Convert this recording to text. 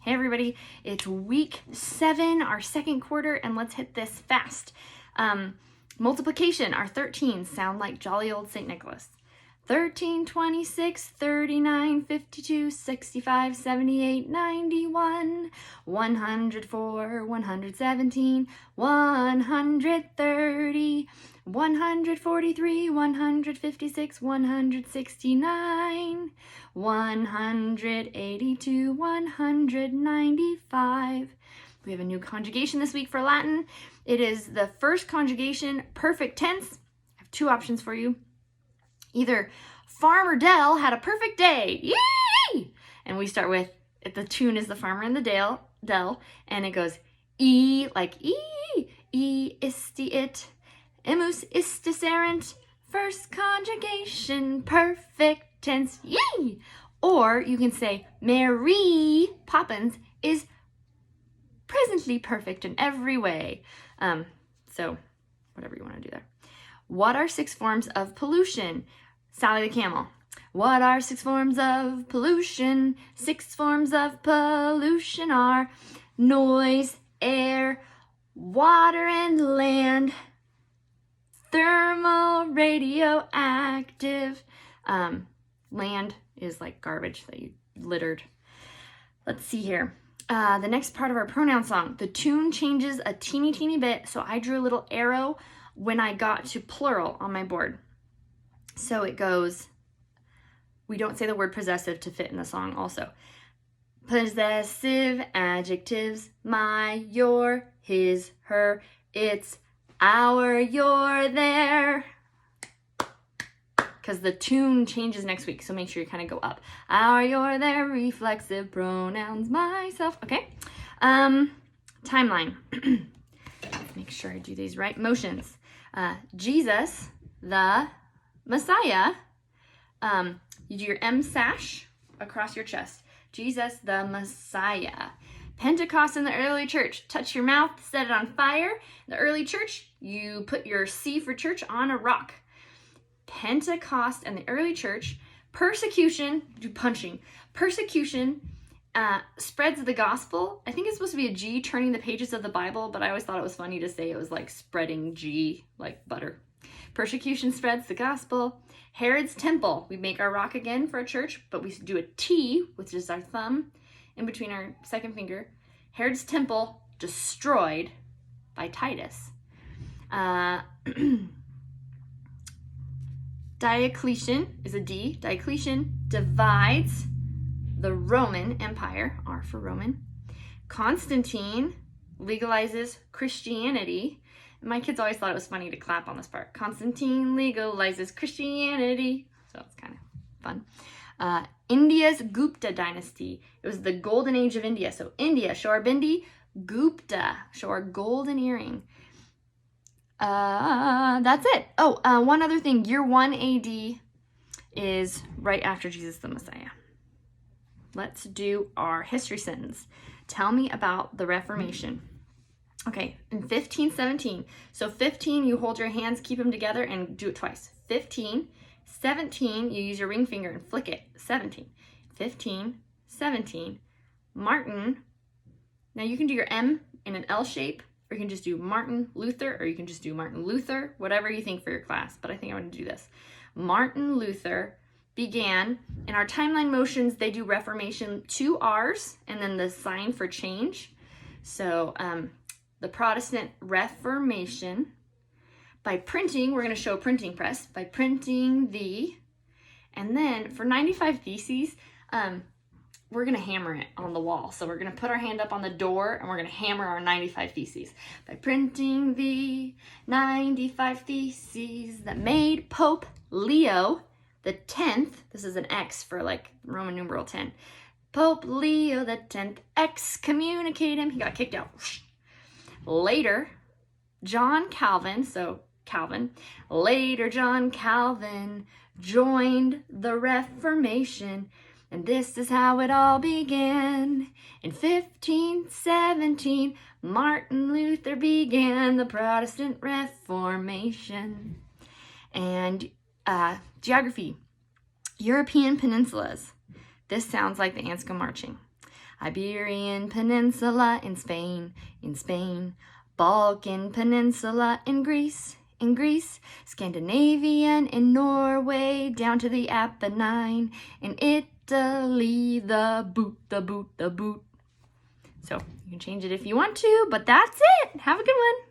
Hey everybody, it's week 7, our second quarter, and let's hit this fast. Multiplication, our 13s sound like jolly old St. Nicholas. 13, 26, 39, 52, 65, 78, 91, 104, 117, 130, 143, 156, 169, 182, 195. We have a new conjugation this week for Latin. It is the first conjugation, perfect tense. I have 2 options for you. Either Farmer Dell had a perfect day, yay! And we start with, the tune is the farmer and the Dell, and it goes E like E isti it, emus istis errant, first conjugation, perfect tense, yay! Or you can say Mary Poppins is presently perfect in every way. So whatever you want to do there. What are 6 forms of pollution? Sally the Camel. What are 6 forms of pollution? 6 forms of pollution are noise, air, water, and land. Thermal, radioactive. Land is like garbage that you littered. Let's see here. The next part of our pronoun song. The tune changes a teeny bit, so I drew a little arrow when I got to plural on my board. So it goes, we don't say the word possessive to fit in the song also. Possessive adjectives, my, your, his, her, its, our, your, their. Because the tune changes next week, so make sure you kind of go up. Our, your, their, reflexive pronouns, myself. Okay. Timeline. Make sure I do these right. Motions. Jesus, the Messiah. You do your M sash across your chest. Jesus, the Messiah. Pentecost in the early church. Touch your mouth, set it on fire. In the early church, you put your C for church on a rock. Pentecost and the early church. Persecution, do punching. Persecution spreads the gospel. I think it's supposed to be a G, turning the pages of the Bible, but I always thought it was funny to say it was like spreading G, like butter. Persecution spreads the gospel. Herod's temple. We make our rock again for a church, but we do a T, which is our thumb, in between our second finger. Herod's temple destroyed by Titus. Diocletian is a D. Diocletian divides the Roman Empire, R for Roman. Constantine legalizes Christianity. My kids always thought it was funny to clap on this part. Constantine legalizes Christianity. So it's kind of fun. India's Gupta dynasty. It was the golden age of India. So India, show our bindi. Gupta, show our golden earring. That's it. Oh, one other thing. Year 1 AD is right after Jesus the Messiah. Let's do our history sentence. Tell me about the Reformation. Okay, in 1517. So 15, you hold your hands, keep them together, and do it twice. 15, 17, you use your ring finger and flick it. 17, 15, 17. Martin. Now you can do your M in an L shape, or you can just do Martin Luther, or you can just do Martin Luther, whatever you think for your class. But I think I'm going to do this. Martin Luther began, in our timeline motions, they do Reformation 2 R's, and then the sign for change. So, the Protestant Reformation, by printing, we're going to show a printing press, by printing the, and then for 95 Theses, we're going to hammer it on the wall. So we're going to put our hand up on the door, and we're going to hammer our 95 Theses. By printing the 95 Theses that made Pope Leo the 10th, this is an X for like Roman numeral 10, Pope Leo the 10th excommunicate him, he got kicked out. Later, John Calvin, later John Calvin joined the Reformation, and this is how it all began. In 1517, Martin Luther began the Protestant Reformation. And geography, European peninsulas. This sounds like the ants go marching. Iberian Peninsula in Spain, Balkan Peninsula in Greece, Scandinavian in Norway, down to the Apennine, in Italy, the boot. So you can change it if you want to, but that's it. Have a good one.